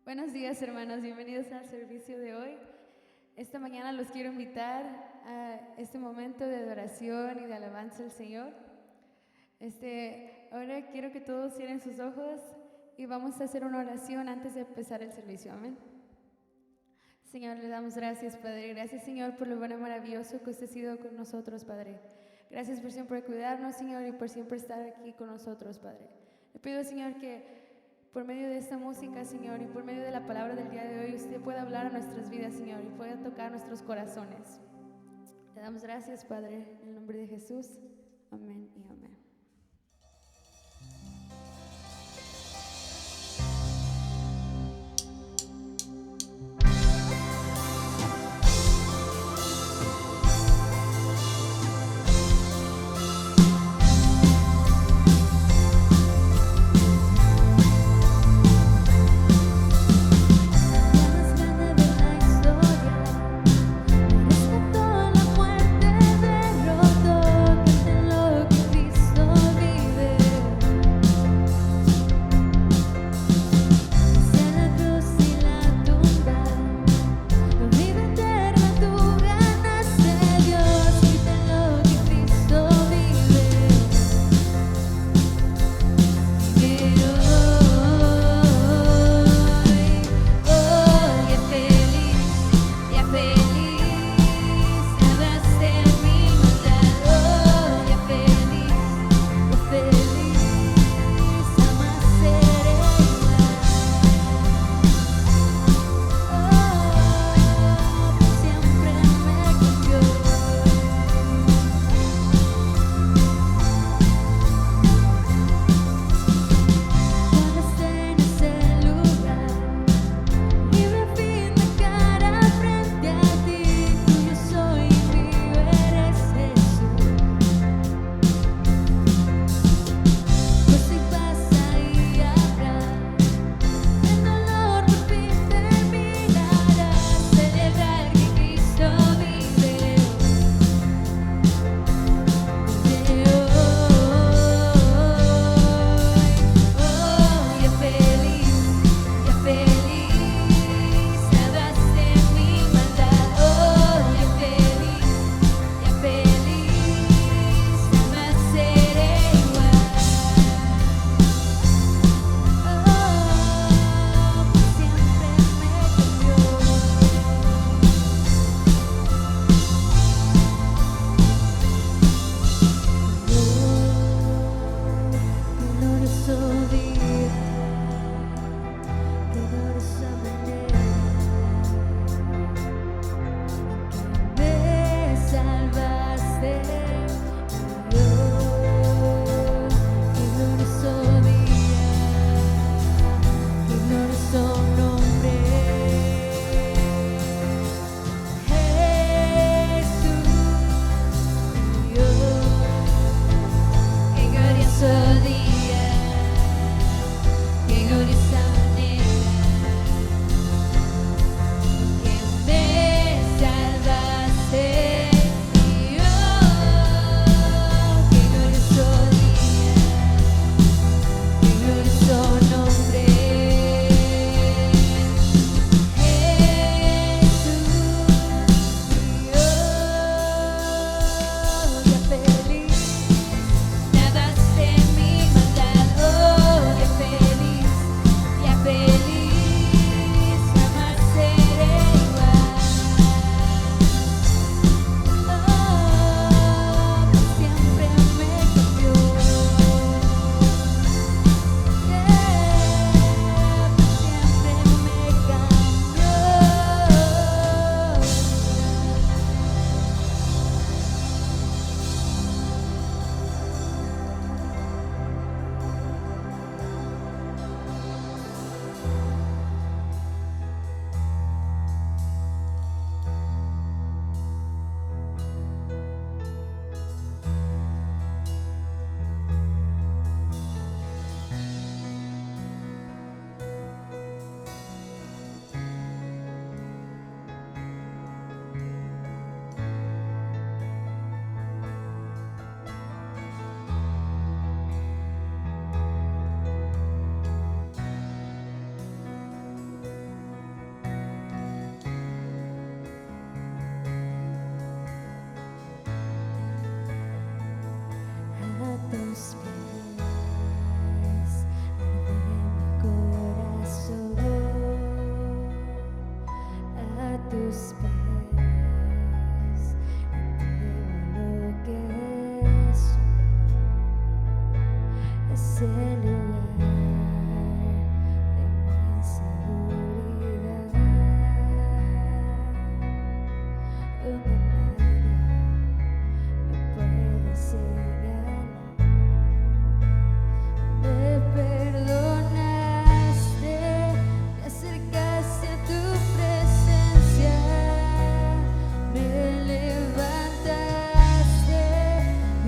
Buenos días, hermanos, bienvenidos al servicio de hoy. Esta mañana los quiero invitar a este momento de adoración y de alabanza al Señor. Ahora quiero que todos cierren sus ojos y vamos a hacer una oración antes de empezar el servicio. Amén. Señor, le damos gracias, Padre. Gracias, Señor, por lo bueno y maravilloso que usted ha sido con nosotros, Padre. Gracias por siempre cuidarnos, Señor, y por siempre estar aquí con nosotros, Padre. Le pido, Señor, que por medio de esta música, Señor, y por medio de la palabra del día de hoy, usted pueda hablar a nuestras vidas, Señor, y pueda tocar nuestros corazones. Le damos gracias, Padre, en el nombre de Jesús. Amén y amén. Rescató la muerte, derrotó, que en lo que Cristo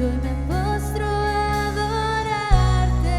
Hoy me postro a adorarte.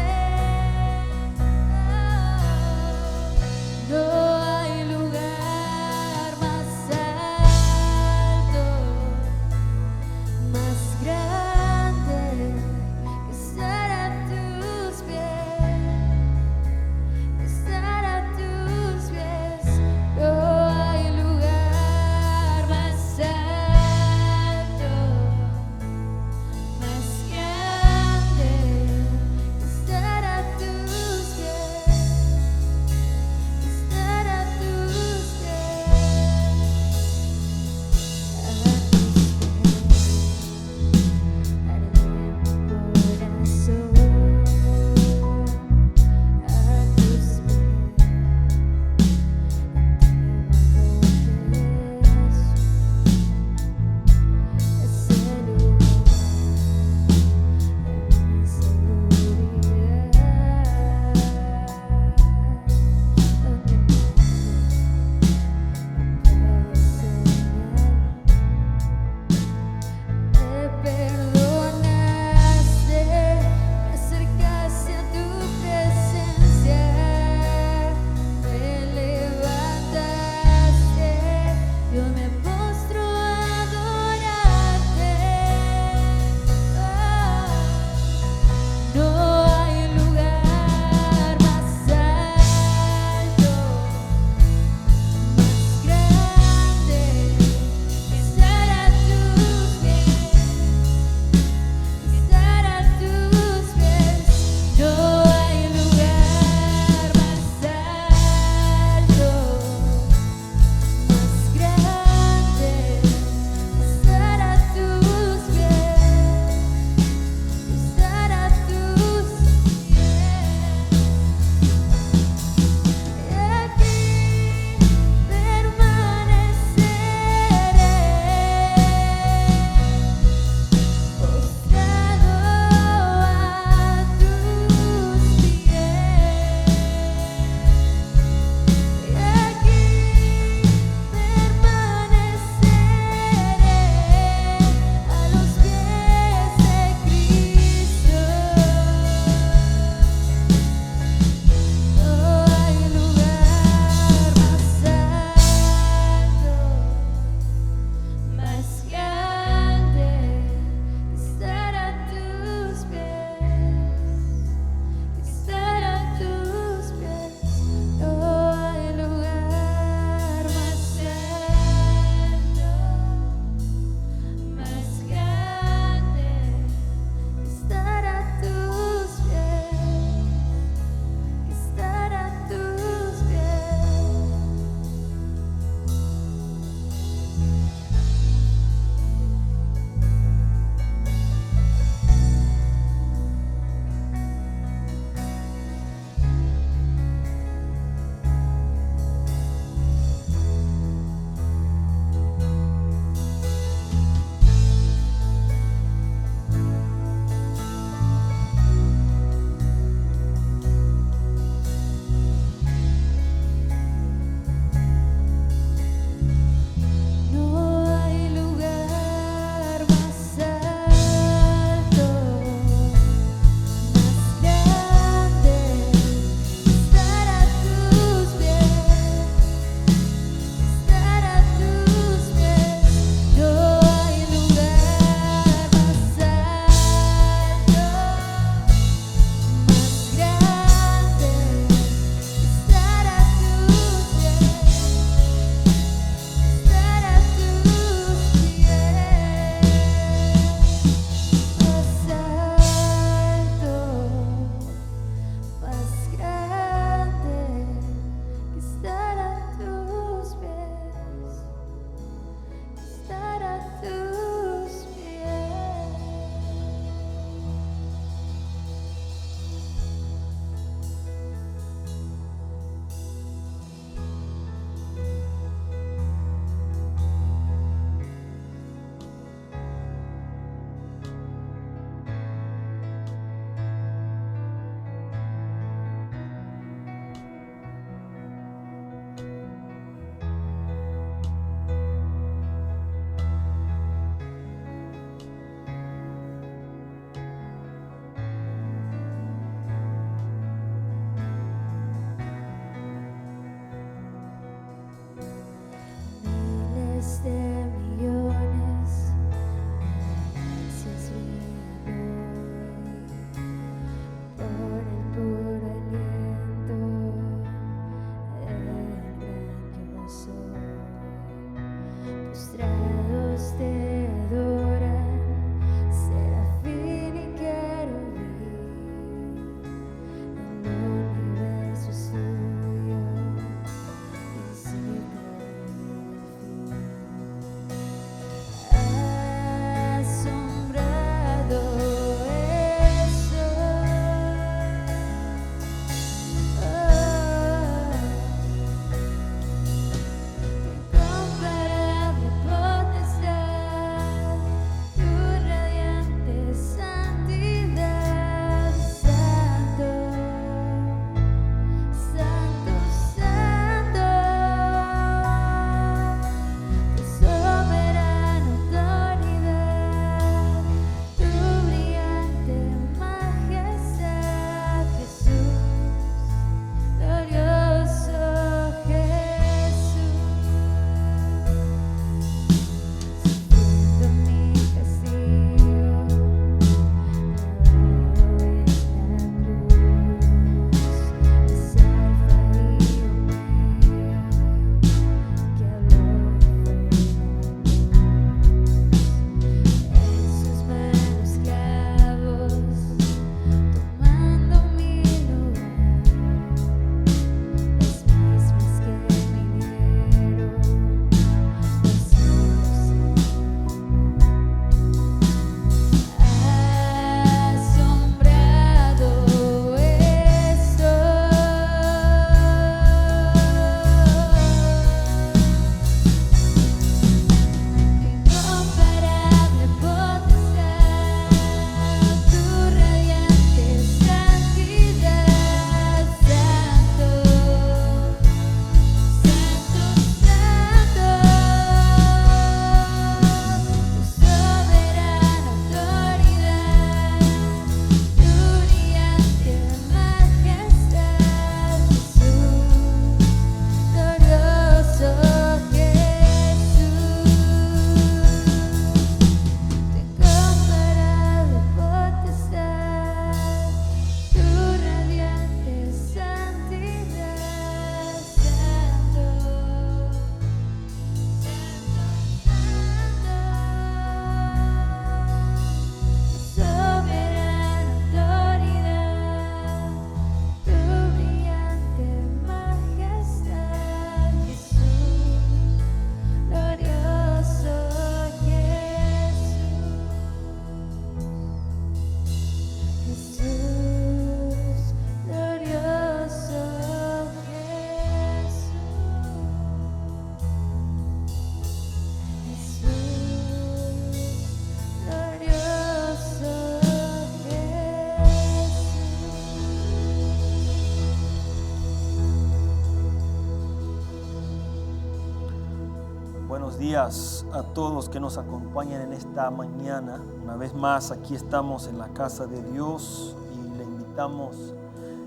Buenos días a todos que nos acompañan en esta mañana. Una vez más, aquí estamos en la casa de Dios y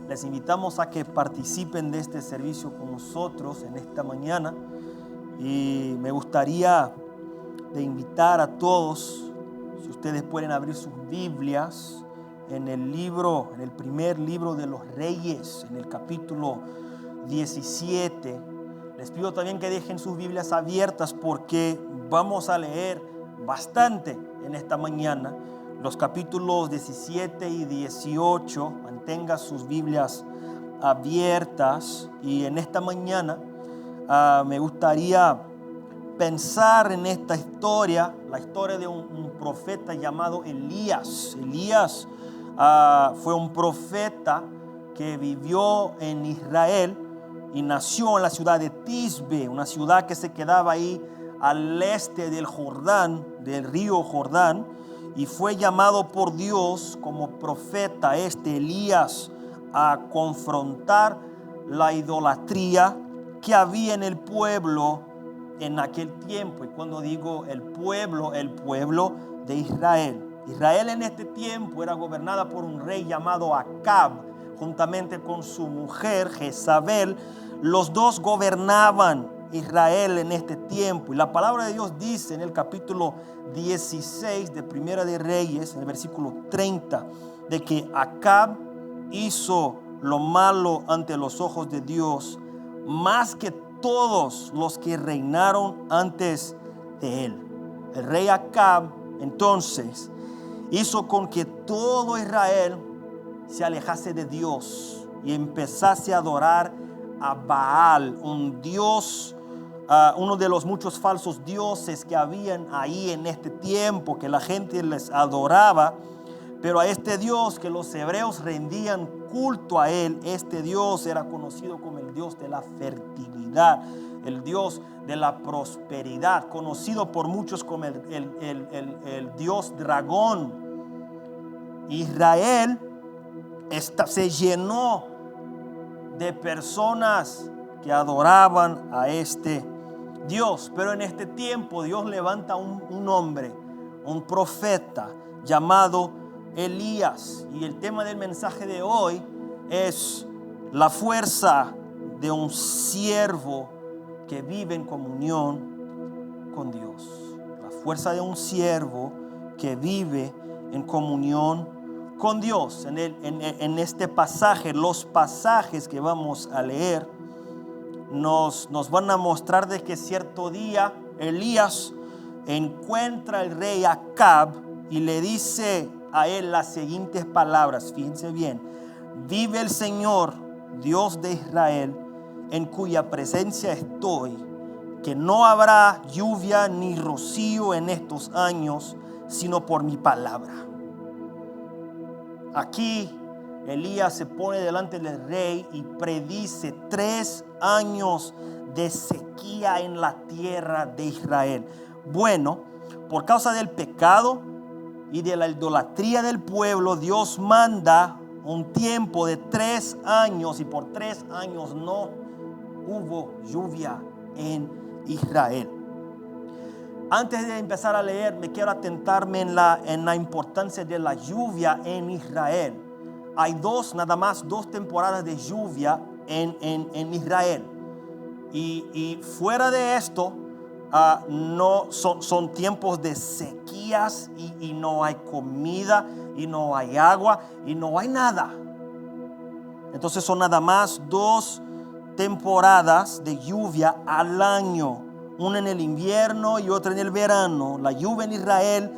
les invitamos a que participen de este servicio con nosotros en esta mañana. Y me gustaría de invitar a todos, si ustedes pueden abrir sus Biblias en el primer libro de los Reyes, en el capítulo 17. Les pido también que dejen sus Biblias abiertas porque vamos a leer bastante en esta mañana. Los capítulos 17 y 18, mantenga sus Biblias abiertas. Y en esta mañana me gustaría pensar en esta historia, la historia de un profeta llamado Elías. Elías fue un profeta que vivió en Israel y nació en la ciudad de Tisbe, una ciudad que se quedaba ahí al este del Jordán, del río Jordán, y fue llamado por Dios como profeta Elías a confrontar la idolatría que había en el pueblo en aquel tiempo. Y cuando digo el pueblo de Israel. Israel en este tiempo era gobernada por un rey llamado Acab, juntamente con su mujer Jezabel. Los dos gobernaban Israel en este tiempo. Y la palabra de Dios dice en el capítulo 16 de Primera de Reyes, en el versículo 30, de que Acab hizo lo malo ante los ojos de Dios, más que todos los que reinaron antes de él. El rey Acab entonces hizo con que todo Israel se alejase de Dios y empezase a adorar a Baal, un dios, uno de los muchos falsos dioses que habían ahí en este tiempo, que la gente les adoraba. Pero a este Dios que los hebreos rendían culto a él, este Dios era conocido como el Dios de la fertilidad, el Dios de la prosperidad, conocido por muchos como el Dios dragón. Israel se llenó de personas que adoraban a este Dios. Pero en este tiempo Dios levanta un hombre, un profeta llamado Elías. Y el tema del mensaje de hoy es la fuerza de un siervo que vive en comunión con Dios. La fuerza de un siervo que vive en comunión con Dios. En este pasaje, los pasajes que vamos a leer nos van a mostrar de que cierto día Elías encuentra al rey Acab y le dice a él las siguientes palabras. Fíjense bien: vive el Señor, Dios de Israel, en cuya presencia estoy, que no habrá lluvia ni rocío en estos años, sino por mi palabra. Aquí Elías se pone delante del rey y predice 3 años de sequía en la tierra de Israel. Bueno, por causa del pecado y de la idolatría del pueblo, Dios manda un tiempo de 3 años y por 3 años no hubo lluvia en Israel. Antes de empezar a leer, me quiero atentarme en la importancia de la lluvia en Israel. Hay nada más dos temporadas de lluvia en Israel. Y fuera de esto, no son tiempos de sequías y no hay comida y no hay agua y no hay nada. Entonces son nada más 2 temporadas de lluvia al año. Una en el invierno y otra en el verano. La lluvia en Israel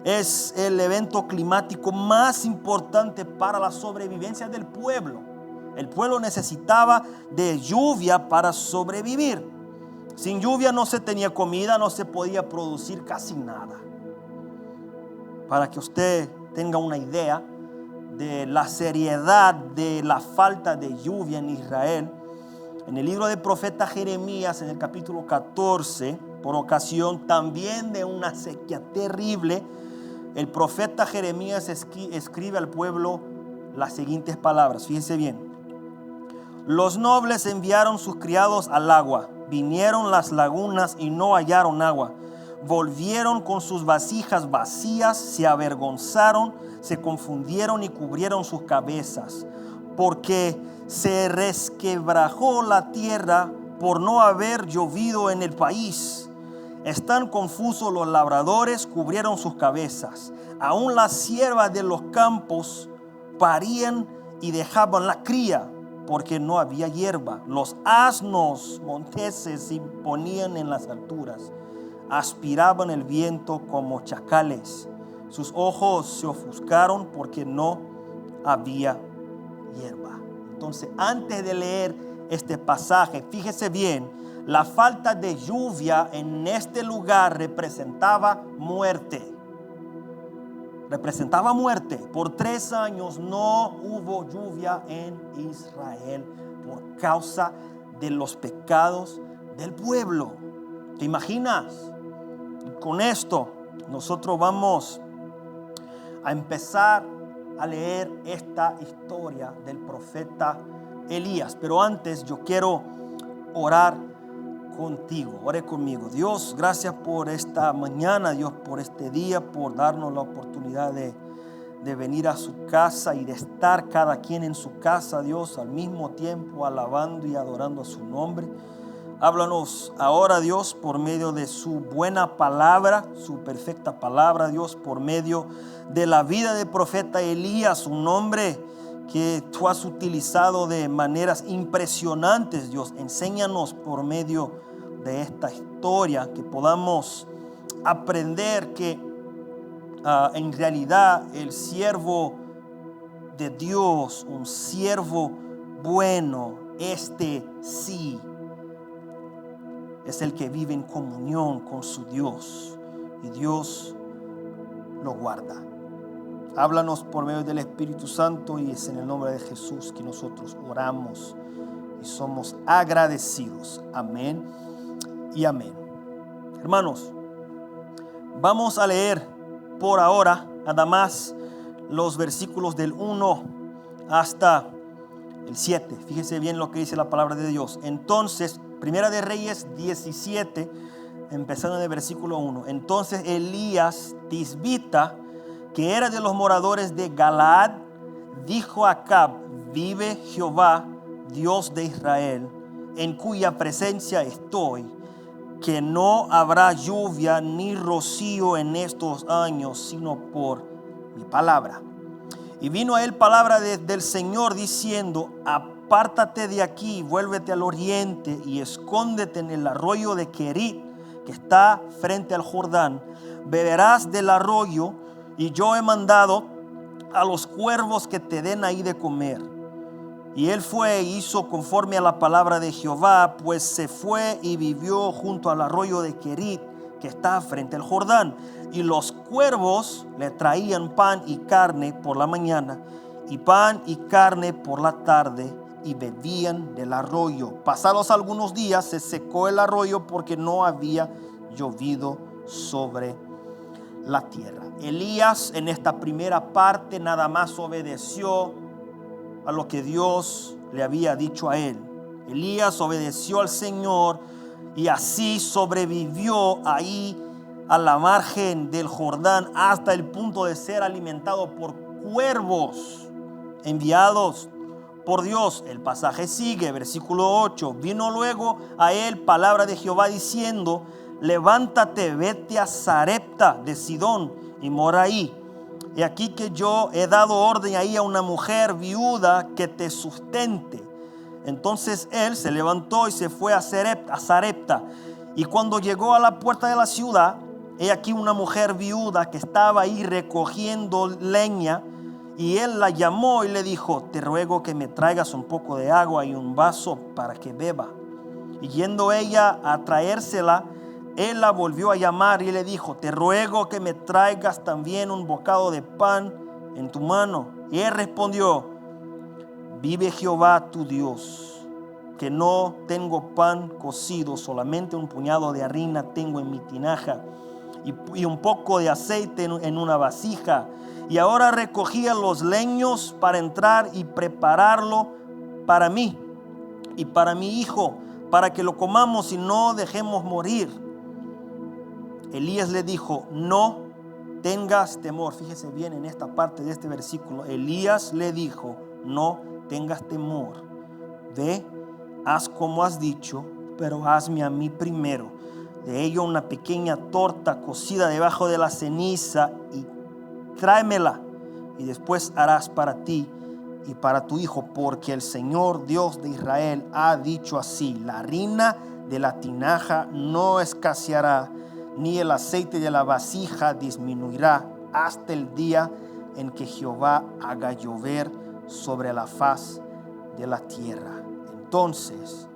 es el evento climático más importante para la sobrevivencia del pueblo. El pueblo necesitaba de lluvia para sobrevivir. Sin lluvia no se tenía comida, no se podía producir casi nada. Para que usted tenga una idea de la seriedad de la falta de lluvia en Israel, en el libro del profeta Jeremías, en el capítulo 14, por ocasión también de una sequía terrible, el profeta Jeremías escribe al pueblo las siguientes palabras. Fíjense bien: los nobles enviaron sus criados al agua Vinieron las lagunas y no hallaron agua. Volvieron con sus vasijas vacías, se avergonzaron, se confundieron y cubrieron sus cabezas, porque se resquebrajó la tierra por no haber llovido en el país. Están confusos los labradores, cubrieron sus cabezas. Aún las siervas de los campos parían y dejaban la cría, porque no había hierba. Los asnos monteses se ponían en las alturas, aspiraban el viento como chacales. Sus ojos se ofuscaron porque no había hierba. Entonces, antes de leer este pasaje, fíjese bien, la falta de lluvia en este lugar representaba muerte. Representaba muerte. Por 3 años no hubo lluvia en Israel por causa de los pecados del pueblo. ¿Te imaginas? Con esto nosotros vamos a empezar a leer esta historia del profeta Elías. Pero antes yo quiero orar contigo. Ore conmigo. Dios, gracias por esta mañana, Dios, por este día, por darnos la oportunidad de venir a su casa y de estar cada quien en su casa, Dios, al mismo tiempo alabando y adorando a su nombre. Háblanos ahora, Dios, por medio de su buena palabra, su perfecta palabra, Dios, por medio de la vida del profeta Elías, un hombre que tú has utilizado de maneras impresionantes, Dios. Enséñanos por medio de esta historia que podamos aprender que en realidad el siervo de Dios, un siervo bueno, este sí es el que vive en comunión con su Dios y Dios lo guarda. Háblanos por medio del Espíritu Santo y es en el nombre de Jesús que nosotros oramos y somos agradecidos. Amén y amén. Hermanos, vamos a leer por ahora nada más los versículos del 1 hasta el 7. Fíjese bien lo que dice la palabra de Dios. Entonces, Primera de Reyes 17, empezando en el versículo 1. Entonces Elías Tisbita, que era de los moradores de Galaad, dijo a Acab: vive Jehová, Dios de Israel, en cuya presencia estoy, que no habrá lluvia ni rocío en estos años, sino por mi palabra. Y vino a él palabra del Señor diciendo: apártate de aquí, vuélvete al oriente y escóndete en el arroyo de Querit, que está frente al Jordán. Beberás del arroyo, y yo he mandado a los cuervos que te den ahí de comer. Y él fue e hizo conforme a la palabra de Jehová, pues se fue y vivió junto al arroyo de Querit, que está frente al Jordán. Y los cuervos le traían pan y carne por la mañana, y pan y carne por la tarde, y bebían del arroyo. Pasados algunos días se secó el arroyo porque no había llovido sobre la tierra. Elías en esta primera parte nada más obedeció a lo que Dios le había dicho a él. Elías obedeció al Señor y así sobrevivió ahí a la margen del Jordán hasta el punto de ser alimentado por cuervos enviados por Dios. El pasaje sigue, versículo 8. Vino luego a él palabra de Jehová diciendo: levántate, vete a Sarepta de Sidón y mora ahí. He aquí que yo he dado orden ahí a una mujer viuda que te sustente. Entonces él se levantó y se fue a Sarepta. Y cuando llegó a la puerta de la ciudad, he aquí una mujer viuda que estaba ahí recogiendo leña. Y él la llamó y le dijo: te ruego que me traigas un poco de agua y un vaso para que beba. Y yendo ella a traérsela, él la volvió a llamar y le dijo: te ruego que me traigas también un bocado de pan en tu mano. Y él respondió: vive Jehová tu Dios, que no tengo pan cocido, solamente un puñado de harina tengo en mi tinaja y un poco de aceite en una vasija. Y ahora recogía los leños para entrar y prepararlo para mí y para mi hijo, para que lo comamos y no dejemos morir. Elías le dijo: no tengas temor. Fíjese bien en esta parte de este versículo. Elías le dijo: no tengas temor. Ve, haz como has dicho, pero hazme a mí primero de ello una pequeña torta cocida debajo de la ceniza y tráemela, y después harás para ti y para tu hijo, porque el Señor Dios de Israel ha dicho así: la harina de la tinaja no escaseará, ni el aceite de la vasija disminuirá, hasta el día en que Jehová haga llover sobre la faz de la tierra. Entonces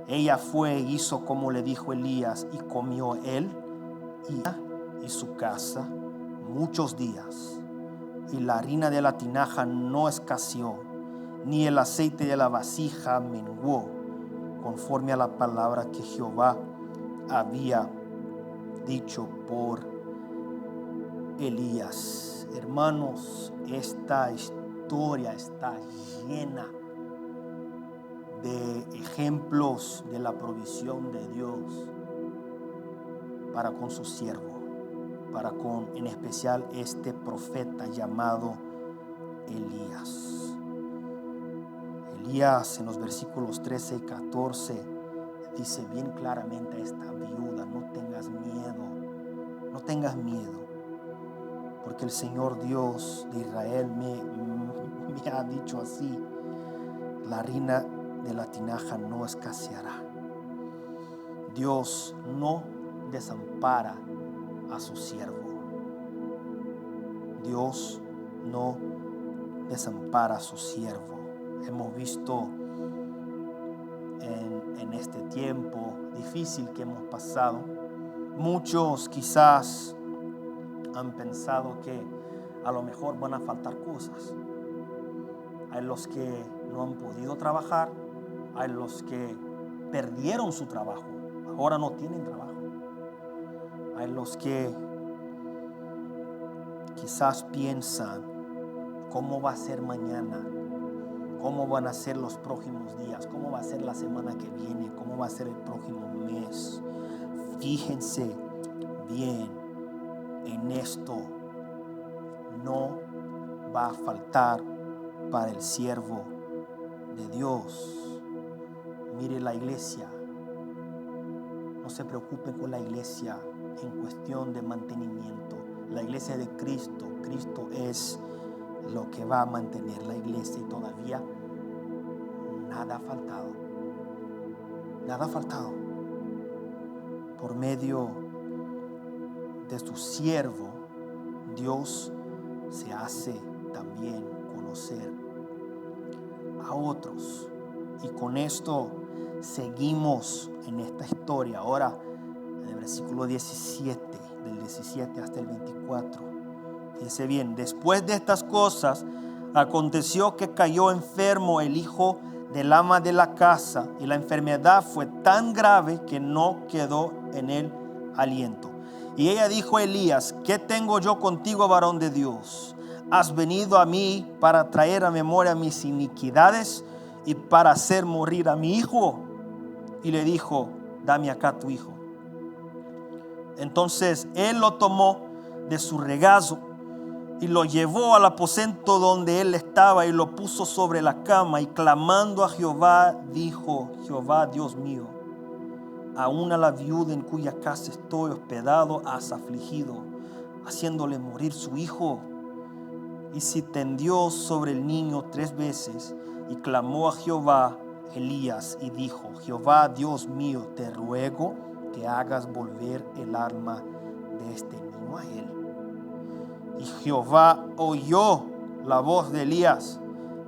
ella fue e hizo como le dijo Elías, y comió él y su casa muchos días. Y la harina de la tinaja no escaseó, ni el aceite de la vasija menguó, conforme a la palabra que Jehová había dicho por Elías. Hermanos, esta historia está llena de ejemplos de la provisión de Dios para con su siervo, para con en especial este profeta llamado Elías. Elías en los versículos 13 y 14 dice bien claramente a esta viuda: no tengas miedo, no tengas miedo, porque el Señor Dios de Israel me ha dicho así: la harina de la tinaja no escaseará. Dios no desampara a su siervo. Dios no desampara a su siervo. Hemos visto en este tiempo difícil que hemos pasado, muchos quizás han pensado que a lo mejor van a faltar cosas. Hay los que no han podido trabajar, hay los que perdieron su trabajo, ahora no tienen trabajo. Hay los que quizás piensan: ¿cómo va a ser mañana? ¿Cómo van a ser los próximos días? ¿Cómo va a ser la semana que viene? ¿Cómo va a ser el próximo mes? Fíjense bien en esto: no va a faltar para el siervo de Dios. Mire la iglesia, no se preocupen con la iglesia en cuestión de mantenimiento. La iglesia de Cristo, Cristo es lo que va a mantener la iglesia, y todavía nada ha faltado. Nada ha faltado. Por medio de su siervo, Dios se hace también conocer a otros. Y con esto seguimos en esta historia. Ahora en el versículo 17, del 17 hasta el 24. Fíjese bien: después de estas cosas aconteció que cayó enfermo el hijo del ama de la casa, y la enfermedad fue tan grave que no quedó en él aliento. Y ella dijo a Elías: ¿qué tengo yo contigo, varón de Dios? ¿Has venido a mí para traer a memoria mis iniquidades y para hacer morir a mi hijo? Y le dijo: dame acá tu hijo. Entonces él lo tomó de su regazo y lo llevó al aposento donde él estaba, y lo puso sobre la cama, y clamando a Jehová dijo: Jehová Dios mío, aún a la viuda en cuya casa estoy hospedado has afligido, haciéndole morir su hijo. Y se tendió sobre el niño 3 veces, y clamó a Jehová Elías y dijo: Jehová Dios mío, te ruego que hagas volver el alma de este niño a él. Y Jehová oyó la voz de Elías,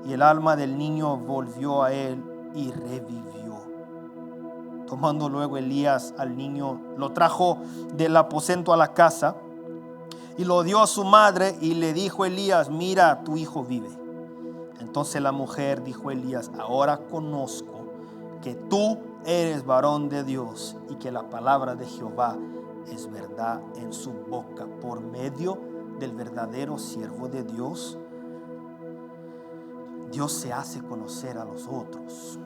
y el alma del niño volvió a él y revivió. Tomando luego Elías al niño, lo trajo del aposento a la casa y lo dio a su madre, y le dijo Elías: mira, tu hijo vive. Entonces la mujer dijo a Elías: ahora conozco que tú eres varón de Dios, y que la palabra de Jehová es verdad en su boca. Por medio del verdadero siervo de Dios, Dios se hace conocer a los otros.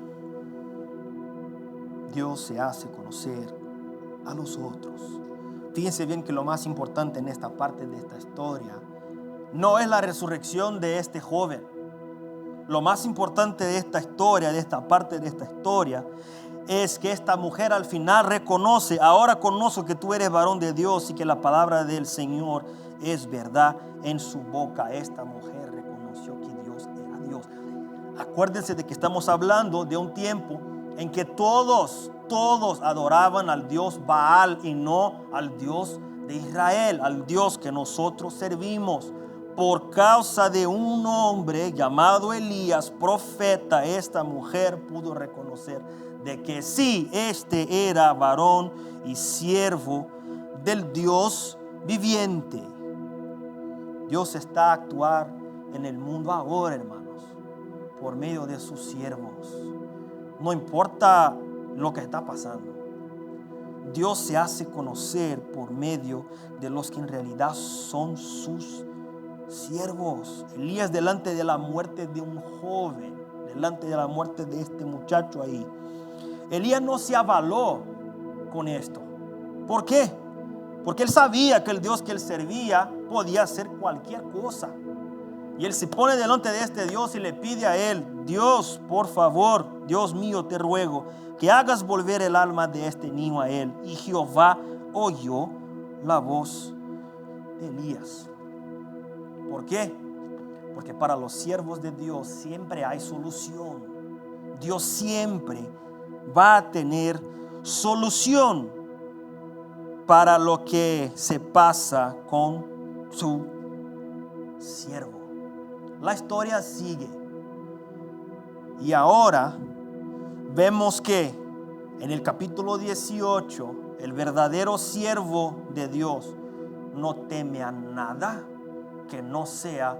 Dios se hace conocer a los otros. Fíjense bien que lo más importante en esta parte de esta historia no es la resurrección de este joven. Lo más importante de esta historia, de esta parte de esta historia, es que esta mujer al final reconoce: ahora conozco que tú eres varón de Dios y que la palabra del Señor es verdad. En su boca esta mujer reconoció que Dios era Dios. Acuérdense de que estamos hablando de un tiempo en que todos adoraban al Dios Baal y no al Dios de Israel, al Dios que nosotros servimos. Por causa de un hombre llamado Elías, profeta, esta mujer pudo reconocer de que sí, este era varón y siervo del Dios viviente. Dios está a actuar en el mundo ahora, hermanos, por medio de sus siervos. No importa lo que está pasando, Dios se hace conocer por medio de los que en realidad son sus siervos. Elías, delante de la muerte de un joven, delante de la muerte de este muchacho ahí, Elías no se avaló con esto. ¿Por qué? Porque él sabía que el Dios que él servía podía hacer cualquier cosa. Y él se pone delante de este Dios y le pide a él: Dios, por favor, Dios mío, te ruego que hagas volver el alma de este niño a él. Y Jehová oyó la voz de Elías. ¿Por qué? Porque para los siervos de Dios siempre hay solución. Dios siempre va a tener solución para lo que se pasa con su siervo. La historia sigue. Y ahora vemos que en el capítulo 18, el verdadero siervo de Dios no teme a nada que no sea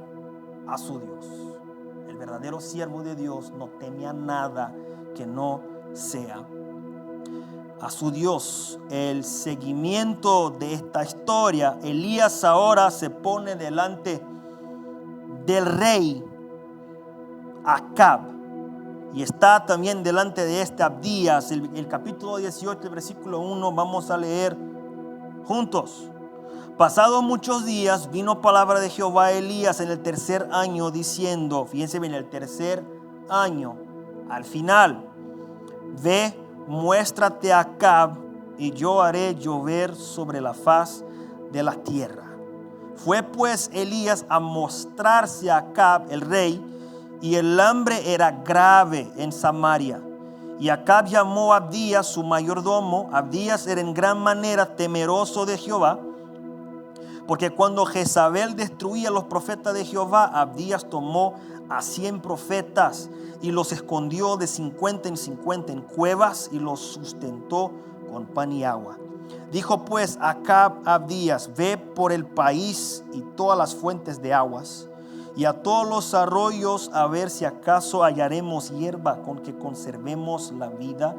a su Dios. El verdadero siervo de Dios no teme a nada que no sea a su Dios. El seguimiento de esta historia: Elías ahora se pone delante del rey Acab y está también delante de este Abdías. El capítulo 18, el versículo 1, vamos a leer juntos. Pasados muchos días vino palabra de Jehová a Elías en el tercer año diciendo, fíjense bien, el tercer año, al final: ve, muéstrate a Acab y yo haré llover sobre la faz de la tierra. Fue pues Elías a mostrarse a Acab el rey, y el hambre era grave en Samaria. Y Acab llamó a Abdías su mayordomo. Abdías era en gran manera temeroso de Jehová, porque cuando Jezabel destruía a los profetas de Jehová, Abdías tomó a 100 profetas y los escondió de 50 en 50 en cuevas y los sustentó con pan y agua. Dijo pues Acab a Abdías: ve por el país y todas las fuentes de aguas y a todos los arroyos, a ver si acaso hallaremos hierba con que conservemos la vida,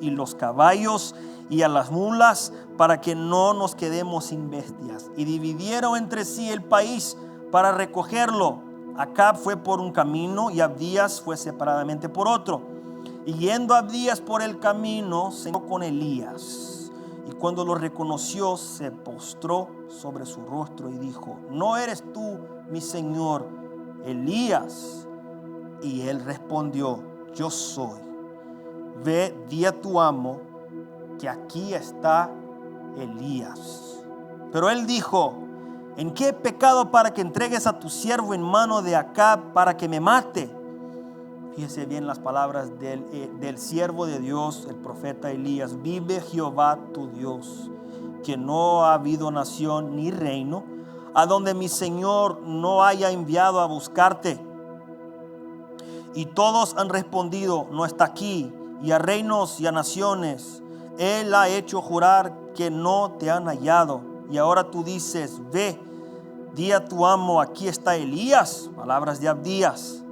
y los caballos y a las mulas, para que no nos quedemos sin bestias. Y dividieron entre sí el país para recogerlo. Acab fue por un camino y Abdías fue separadamente por otro. Y yendo Abdías por el camino, se encontró con Elías. Y cuando lo reconoció, se postró sobre su rostro y dijo: ¿no eres tú, mi señor Elías? Y él respondió: yo soy. Ve, di a tu amo que aquí está Elías. Pero él dijo: ¿en qué he pecado para que entregues a tu siervo en mano de Acab para que me mate? Fíjese bien las palabras del siervo de Dios, el profeta Elías: vive Jehová tu Dios, que no ha habido nación ni reino a donde mi Señor no haya enviado a buscarte. Y todos han respondido: no está aquí. Y a reinos y a naciones él ha hecho jurar que no te han hallado. Y ahora tú dices: ve, di a tu amo, aquí está Elías. Palabras de Abdías.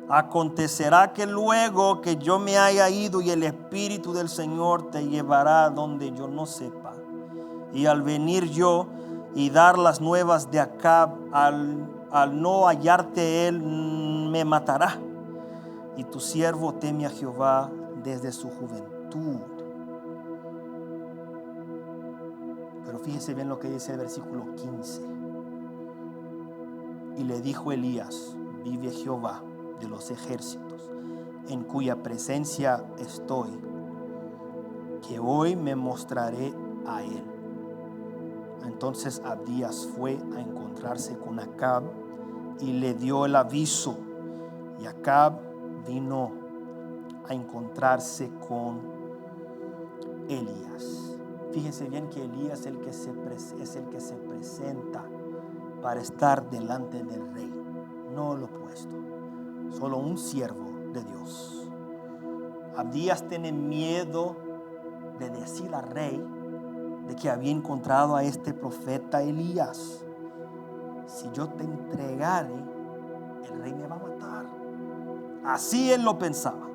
Acontecerá que luego que yo me haya ido, y el Espíritu del Señor te llevará donde yo no sepa. Y al venir yo y dar las nuevas de Acab, al no hallarte él, me matará. Y tu siervo teme a Jehová desde su multitud. Pero fíjese bien lo que dice el versículo 15. Y le dijo Elías: vive Jehová de los ejércitos, en cuya presencia estoy, que hoy me mostraré a él. Entonces Abdías fue a encontrarse con Acab y le dio el aviso, y Acab vino a encontrarse con Elías. Fíjense bien que Elías es el que se presenta para estar delante del rey, no lo opuesto, solo un siervo de Dios. Abdías tiene miedo de decir al rey de que había encontrado a este profeta Elías. Si yo te entregare, el rey me va a matar. Así él lo pensaba.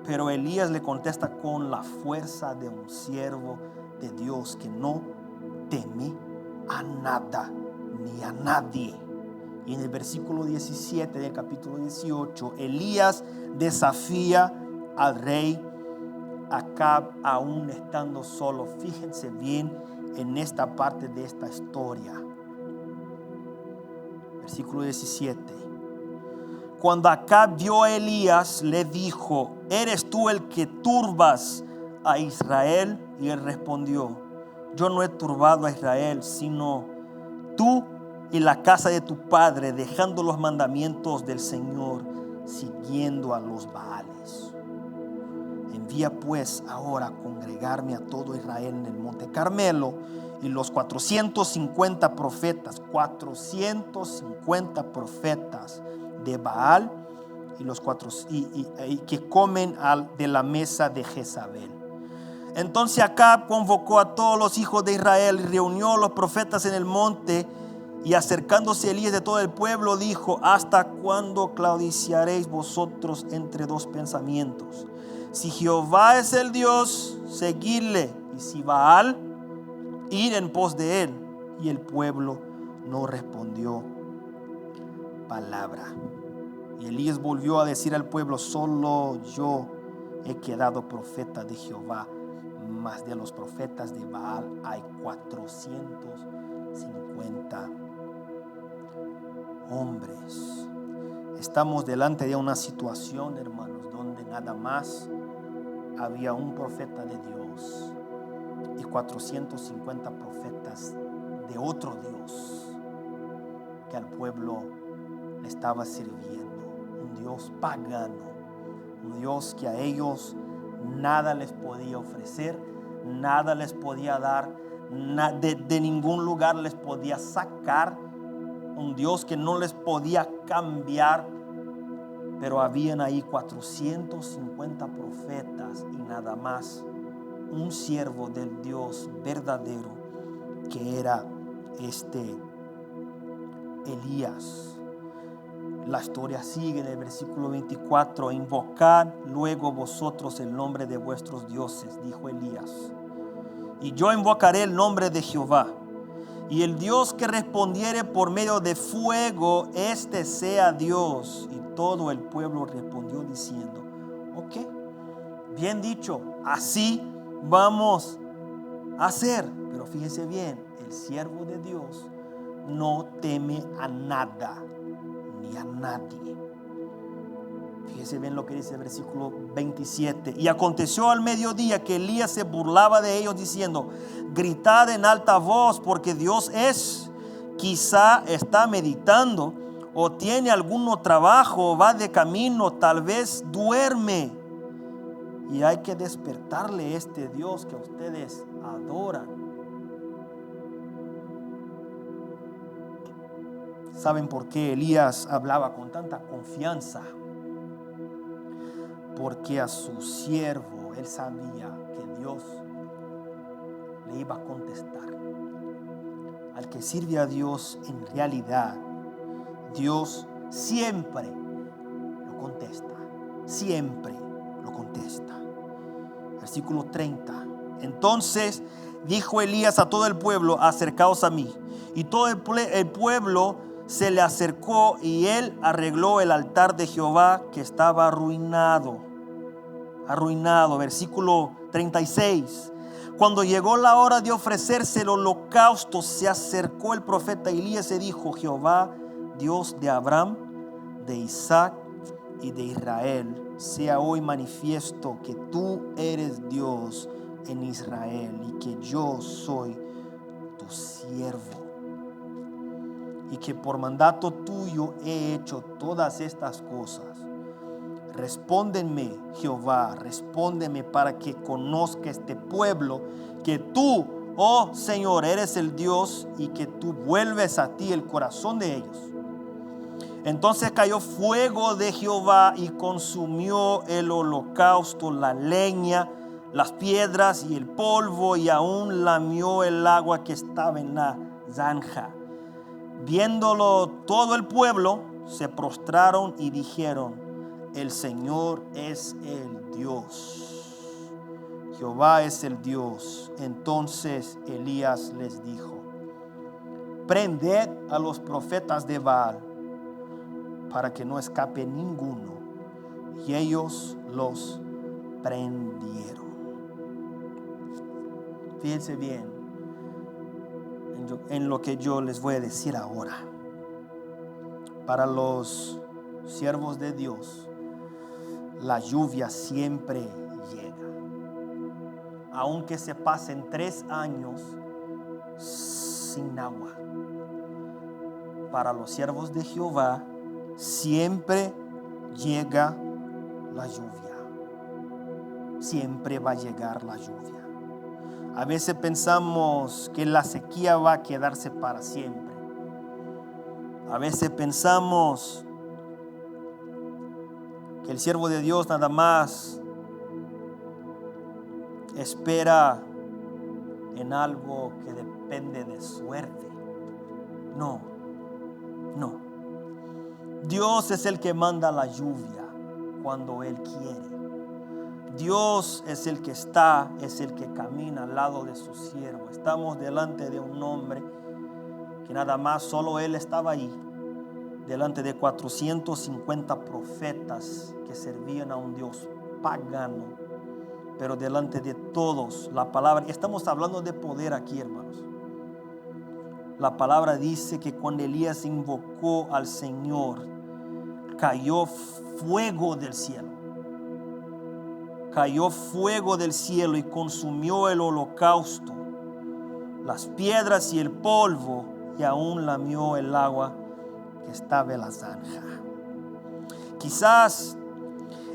Pero Elías le contesta con la fuerza de un siervo de Dios que no teme a nada ni a nadie. Y en el versículo 17 del capítulo 18, Elías desafía al rey Acab aún estando solo. Fíjense bien en esta parte de esta historia. Versículo 17. Cuando Acab vio a Elías, le dijo: ¿eres tú el que turbas a Israel? Y él respondió: yo no he turbado a Israel, sino tú y la casa de tu padre, dejando los mandamientos del Señor, siguiendo a los Baales. Envía pues ahora a congregarme a todo Israel en el monte Carmelo, y los 450 profetas de Baal y los que comen de la mesa de Jezabel. Entonces Acab convocó a todos los hijos de Israel y reunió a los profetas en el monte, y acercándose Elías de todo el pueblo dijo: ¿hasta cuándo claudiciaréis vosotros entre dos pensamientos? Si Jehová es el Dios, seguidle, y si Baal, ir en pos de él. Y el pueblo no respondió palabra. Y Elías volvió a decir al pueblo: solo yo he quedado profeta de Jehová, mas de los profetas de Baal hay 450 hombres. Estamos delante de una situación, hermanos, donde nada más había un profeta de Dios y 450 profetas de otro Dios que al pueblo le estaba sirviendo. Un Dios pagano, un Dios que a ellos nada les podía ofrecer, nada les podía dar, de ningún lugar les podía sacar, un Dios que no les podía cambiar. Pero habían ahí 450 profetas y nada más un siervo del Dios verdadero, que era Elías. La historia sigue en el versículo 24. Invocad luego vosotros el nombre de vuestros dioses, dijo Elías, y yo invocaré el nombre de Jehová. Y el Dios que respondiere por medio de fuego, este sea Dios. Y todo el pueblo respondió diciendo: ok, bien dicho, así vamos a hacer. Pero fíjense bien, el siervo de Dios no teme a nada ni a nadie. Fíjense bien lo que dice el versículo 27. Y aconteció al mediodía que Elías se burlaba de ellos diciendo: gritad en alta voz, porque Dios es. Quizá está meditando, o tiene algún trabajo, o va de camino, tal vez duerme. Y hay que despertarle este Dios que ustedes adoran. ¿Saben por qué Elías hablaba con tanta confianza? Porque a su siervo él sabía que Dios le iba a contestar. Al que sirve a Dios, en realidad Dios siempre lo contesta. Siempre lo contesta. Versículo 30. Entonces dijo Elías a todo el pueblo: acercaos a mí. Y todo el pueblo se le acercó, y él arregló el altar de Jehová que estaba arruinado. arruinado. Versículo 36. Cuando llegó la hora de ofrecerse el holocausto, se acercó el profeta Elías y dijo: Jehová, Dios de Abraham, de Isaac y de Israel, sea hoy manifiesto que tú eres Dios en Israel y que yo soy tu siervo, y que por mandato tuyo he hecho todas estas cosas. Respóndeme, Jehová, respóndeme, para que conozca este pueblo que tú, oh Señor, eres el Dios, y que tú vuelves a ti el corazón de ellos. Entonces cayó fuego de Jehová y consumió el holocausto, la leña, las piedras y el polvo, y aún lamió el agua que estaba en la zanja. Viéndolo todo el pueblo, se prostraron y dijeron: el Señor es el Dios, Jehová es el Dios. Entonces Elías les dijo: prended a los profetas de Baal, para que no escape ninguno. Y ellos los prendieron. Fíjense bien en lo que yo les voy a decir ahora. Para los siervos de Dios, la lluvia siempre llega. Aunque se pasen 3 años sin agua, para los siervos de Jehová siempre llega la lluvia. Siempre va a llegar la lluvia. A veces pensamos que la sequía va a quedarse para siempre. A veces pensamos que el siervo de Dios nada más espera en algo que depende de suerte. No. Dios es el que manda la lluvia cuando Él quiere. Dios es el que es el que camina al lado de su siervo. Estamos delante de un hombre que nada más solo Él estaba ahí, delante de 450 profetas que servían a un Dios pagano, pero delante de todos la palabra, estamos hablando de poder aquí, hermanos. La palabra dice que cuando Elías invocó al Señor, cayó fuego del cielo. Cayó fuego del cielo y consumió el holocausto, las piedras y el polvo, y aún lamió el agua que estaba en la zanja. Quizás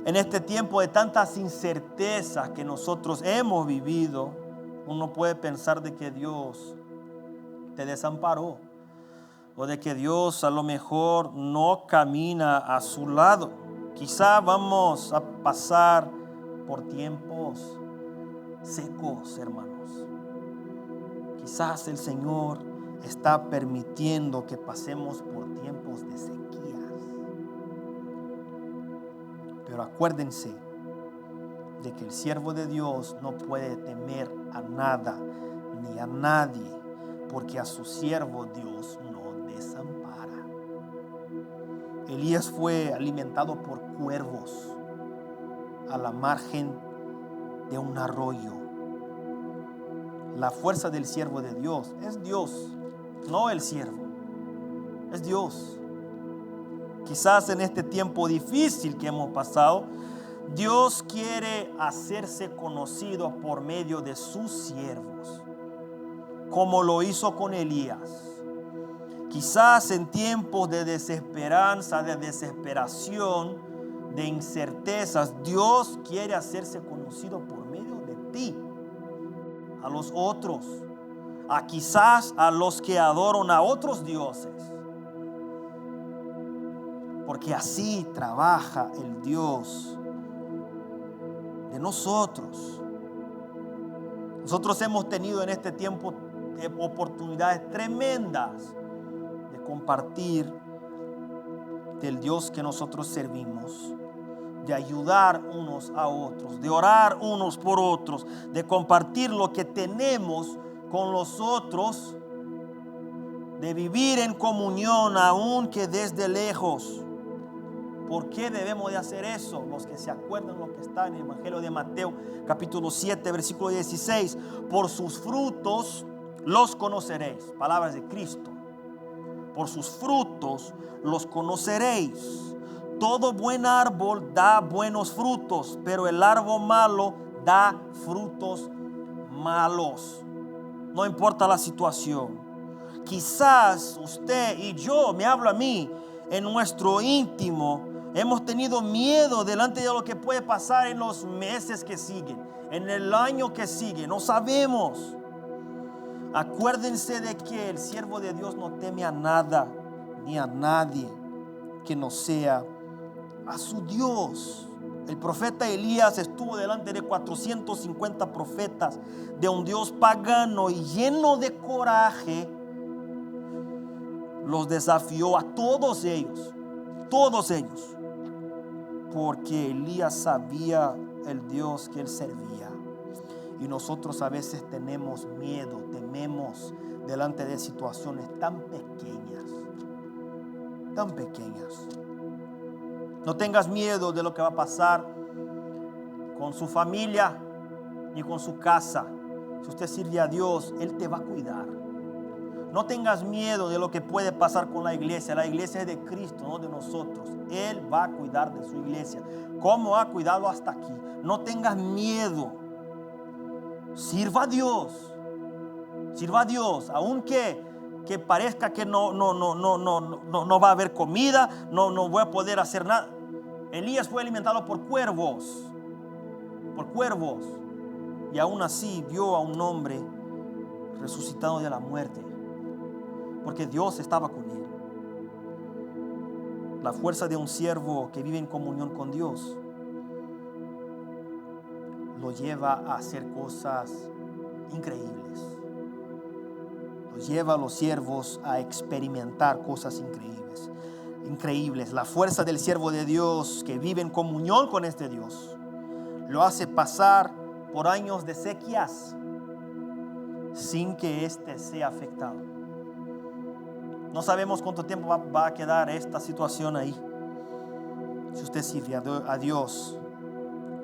en este tiempo de tantas incertezas que nosotros hemos vivido, uno puede pensar de que Dios te desamparó, o de que Dios a lo mejor no camina a su lado. Quizás vamos a pasar por tiempos secos, hermanos. Quizás el Señor está permitiendo que pasemos por tiempos de sequías. Pero acuérdense de que el siervo de Dios no puede temer a nada ni a nadie, porque a su siervo Dios no desampara. Elías fue alimentado por cuervos a la margen de un arroyo. La fuerza del siervo de Dios es Dios, no el siervo, es Dios. Quizás en este tiempo difícil que hemos pasado, Dios quiere hacerse conocido por medio de sus siervos, como lo hizo con Elías. Quizás en tiempos de desesperanza, de desesperación, de incertezas, Dios quiere hacerse conocido por medio de ti a los otros, quizás a los que adoran a otros dioses, porque así trabaja el Dios de nosotros. Nosotros hemos tenido en este tiempo oportunidades tremendas de compartir del Dios que nosotros servimos, de ayudar unos a otros, de orar unos por otros, de compartir lo que tenemos con los otros, de vivir en comunión aunque desde lejos. ¿Por qué debemos de hacer eso? Los que se acuerdan lo que está en el Evangelio de Mateo, capítulo 7, versículo 16. Por sus frutos los conoceréis. Palabras de Cristo. Por sus frutos los conoceréis. Todo buen árbol da buenos frutos, pero el árbol malo da frutos malos. No importa la situación. Quizás usted y yo, me hablo a mí, en nuestro íntimo, hemos tenido miedo delante de lo que puede pasar en los meses que siguen, en el año que sigue. No sabemos. Acuérdense de que el siervo de Dios no teme a nada ni a nadie que no sea a su Dios. El profeta Elías estuvo delante de 450 profetas de un Dios pagano y lleno de coraje. Los desafió a todos ellos, porque Elías sabía el Dios que él servía. Y nosotros a veces tenemos miedo, tememos delante de situaciones tan pequeñas. No tengas miedo de lo que va a pasar con su familia ni con su casa. Si usted sirve a Dios, Él te va a cuidar. No tengas miedo de lo que puede pasar con la iglesia. La iglesia es de Cristo, no de nosotros. Él va a cuidar de su iglesia, como ha cuidado hasta aquí. No tengas miedo. Sirva a Dios. Aunque parezca que no va a haber comida, no voy a poder hacer nada. Elías fue alimentado por cuervos. Y aún así vio a un hombre resucitado de la muerte, porque Dios estaba con él. La fuerza de un siervo que vive en comunión con Dios lo lleva a hacer cosas increíbles. Lo lleva a los siervos a experimentar cosas increíbles. La fuerza del siervo de Dios que vive en comunión con este Dios lo hace pasar por años de sequías sin que éste sea afectado. No sabemos cuánto tiempo va a quedar esta situación ahí. Si usted sirve a Dios,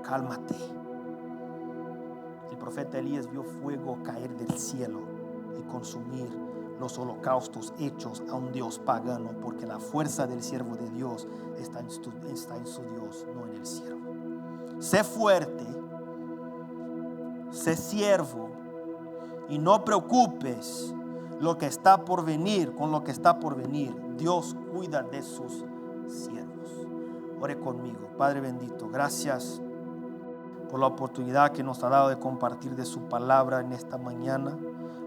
cálmate. El profeta Elías vio fuego caer del cielo y consumir los holocaustos hechos a un Dios pagano, porque la fuerza del siervo de Dios está en su Dios, no en el siervo. Sé fuerte, sé siervo y no preocupes lo que está por venir. Con lo que está por venir, Dios cuida de sus siervos. Ore conmigo. Padre bendito, gracias por la oportunidad que nos ha dado de compartir de su palabra en esta mañana.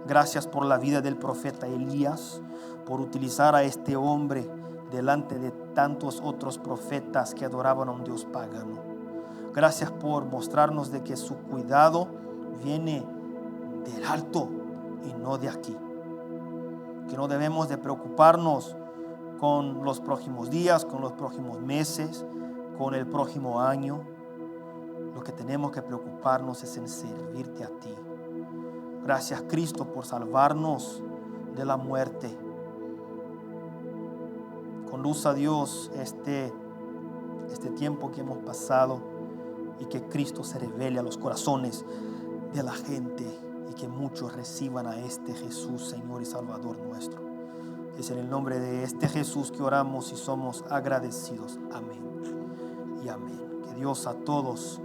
Gracias por la vida del profeta Elías, por utilizar a este hombre delante de tantos otros profetas que adoraban a un Dios pagano. Gracias por mostrarnos de que su cuidado viene del alto y no de aquí. Que no debemos de preocuparnos con los próximos días, con los próximos meses, con el próximo año. Lo que tenemos que preocuparnos es en servirte a ti. Gracias, Cristo, por salvarnos de la muerte. Conduce a Dios este tiempo que hemos pasado y que Cristo se revele a los corazones de la gente y que muchos reciban a este Jesús, Señor y Salvador nuestro. Es en el nombre de este Jesús que oramos y somos agradecidos. Amén y amén. Que Dios a todos